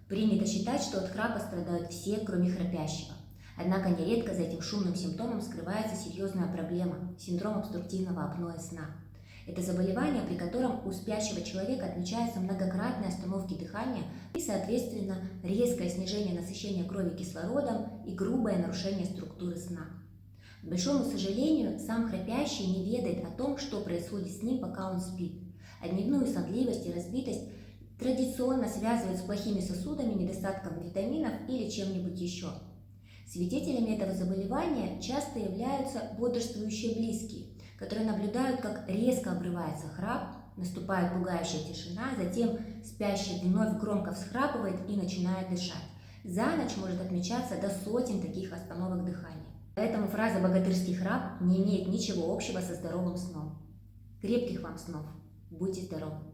Принято считать, что от храпа страдают все, кроме храпящего. Однако нередко за этим шумным симптомом скрывается серьезная проблема – синдром обструктивного апноэ сна. Это заболевание, при котором у спящего человека отмечаются многократные остановки дыхания и, соответственно, резкое снижение насыщения крови кислородом и грубое нарушение структуры сна. К большому сожалению, сам храпящий не ведает о том, что происходит с ним, пока он спит. А дневную сонливость и разбитость традиционно связывают с плохими сосудами, недостатком витаминов или чем-нибудь еще. Свидетелями этого заболевания часто являются бодрствующие близкие, которые наблюдают, как резко обрывается храп, наступает пугающая тишина, затем спящий вновь громко всхрапывает и начинает дышать. За ночь может отмечаться до сотен таких остановок дыхания. Поэтому фраза «богатырский храп» не имеет ничего общего со здоровым сном. Крепких вам снов! Будьте здоровы!